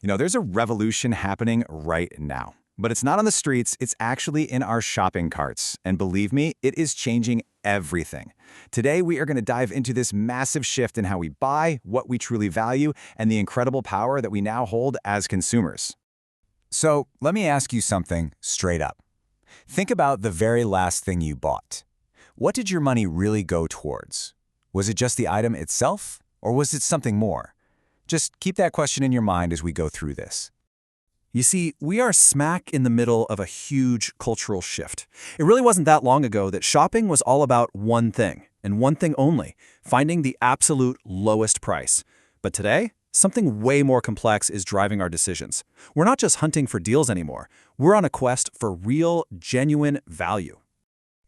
There's a revolution happening right now. But it's not on the streets, it's actually in our shopping carts. And believe me, it is changing everything. Today, we are going to dive into this massive shift in how we buy, what we truly value, and the incredible power that we now hold as consumers. So, let me ask you something straight up. Think about the very last thing you bought. What did your money really go towards? Was it just the item itself, or was it something more? Just keep that question in your mind as we go through this. You see, we are smack in the middle of a huge cultural shift. It really wasn't that long ago that shopping was all about one thing, and one thing only, finding the absolute lowest price. But today, something way more complex is driving our decisions. We're not just hunting for deals anymore. We're on a quest for real, genuine value.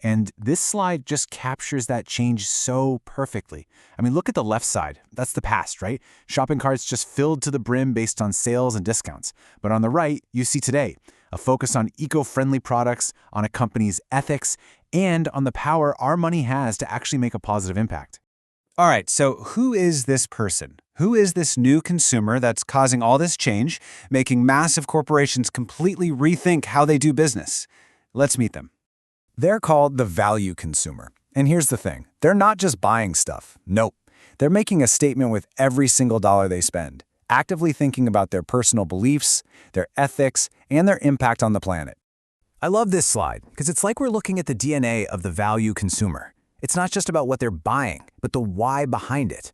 And this slide just captures that change so perfectly. I mean, look at the left side. That's the past, right? Shopping carts just filled to the brim based on sales and discounts. But on the right, you see today, a focus on eco-friendly products, on a company's ethics, and on the power our money has to actually make a positive impact. All right, so who is this person? Who is this new consumer that's causing all this change, making massive corporations completely rethink how they do business? Let's meet them. They're called the value consumer. And here's the thing. They're not just buying stuff. Nope. They're making a statement with every single dollar they spend, actively thinking about their personal beliefs, their ethics, and their impact on the planet. I love this slide because it's like we're looking at the DNA of the value consumer. It's not just about what they're buying, but the why behind it.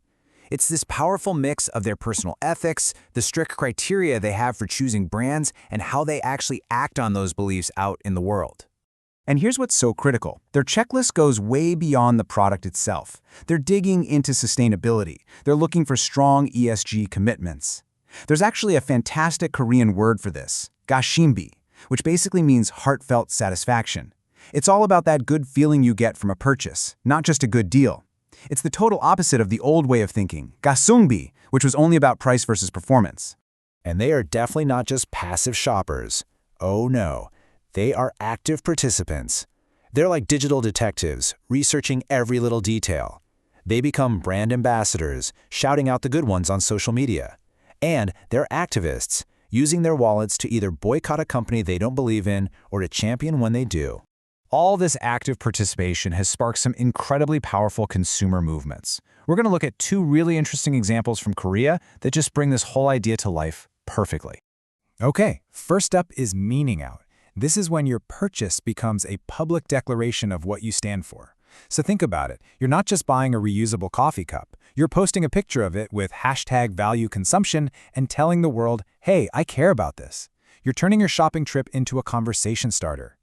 It's this powerful mix of their personal ethics, the strict criteria they have for choosing brands, and how they actually act on those beliefs out in the world. And here's what's so critical. Their checklist goes way beyond the product itself. They're digging into sustainability. They're looking for strong ESG commitments. There's actually a fantastic Korean word for this, gashimbi, which basically means heartfelt satisfaction. It's all about that good feeling you get from a purchase, not just a good deal. It's the total opposite of the old way of thinking, gasungbi, which was only about price versus performance. And they are definitely not just passive shoppers. Oh no. They are active participants. They're like digital detectives, researching every little detail. They become brand ambassadors, shouting out the good ones on social media. And they're activists, using their wallets to either boycott a company they don't believe in or to champion when they do. All this active participation has sparked some incredibly powerful consumer movements. We're going to look at two really interesting examples from Korea that just bring this whole idea to life perfectly. Okay, first up is meaning out. This is when your purchase becomes a public declaration of what you stand for. So think about it. You're not just buying a reusable coffee cup. You're posting a picture of it with #valueconsumption and telling the world, hey, I care about this. You're turning your shopping trip into a conversation starter.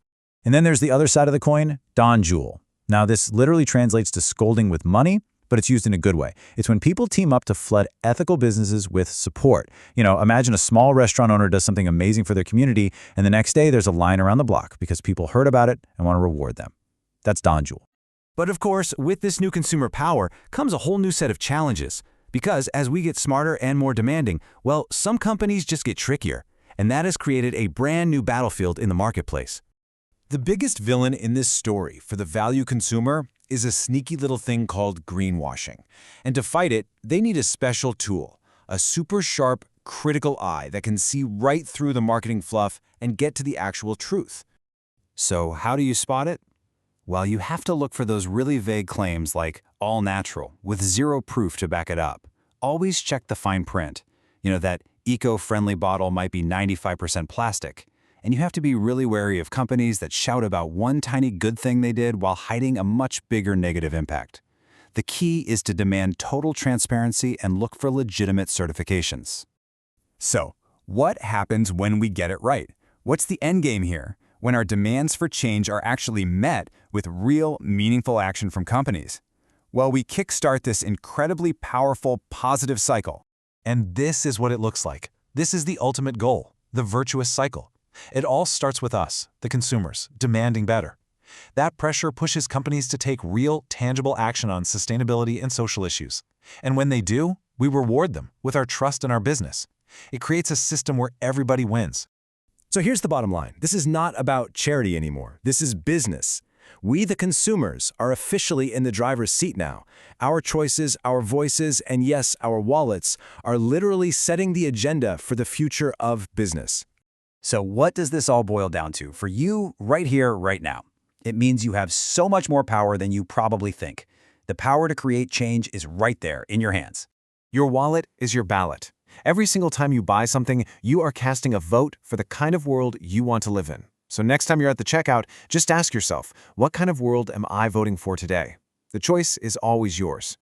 And then there's the other side of the coin, donjul. Now this literally translates to scolding with money, but it's used in a good way. It's when people team up to flood ethical businesses with support. Imagine a small restaurant owner does something amazing for their community, and the next day there's a line around the block because people heard about it and want to reward them. That's donjul. But of course, with this new consumer power comes a whole new set of challenges. Because as we get smarter and more demanding, well, some companies just get trickier. And that has created a brand new battlefield in the marketplace. The biggest villain in this story for the value consumer is a sneaky little thing called greenwashing. And to fight it, they need a special tool, a super sharp, critical eye that can see right through the marketing fluff and get to the actual truth. So how do you spot it? Well, you have to look for those really vague claims like all natural with zero proof to back it up. Always check the fine print. That eco-friendly bottle might be 95% plastic. And you have to be really wary of companies that shout about one tiny good thing they did while hiding a much bigger negative impact. The key is to demand total transparency and look for legitimate certifications. So, what happens when we get it right? What's the end game here? When our demands for change are actually met with real, meaningful action from companies? Well, we kickstart this incredibly powerful, positive cycle. And this is what it looks like. This is the ultimate goal, the virtuous cycle. It all starts with us, the consumers, demanding better. That pressure pushes companies to take real, tangible action on sustainability and social issues. And when they do, we reward them with our trust in our business. It creates a system where everybody wins. So here's the bottom line. This is not about charity anymore. This is business. We, the consumers, are officially in the driver's seat now. Our choices, our voices, and yes, our wallets are literally setting the agenda for the future of business. So what does this all boil down to for you right here, right now? It means you have so much more power than you probably think. The power to create change is right there in your hands. Your wallet is your ballot. Every single time you buy something, you are casting a vote for the kind of world you want to live in. So next time you're at the checkout, just ask yourself, what kind of world am I voting for today? The choice is always yours.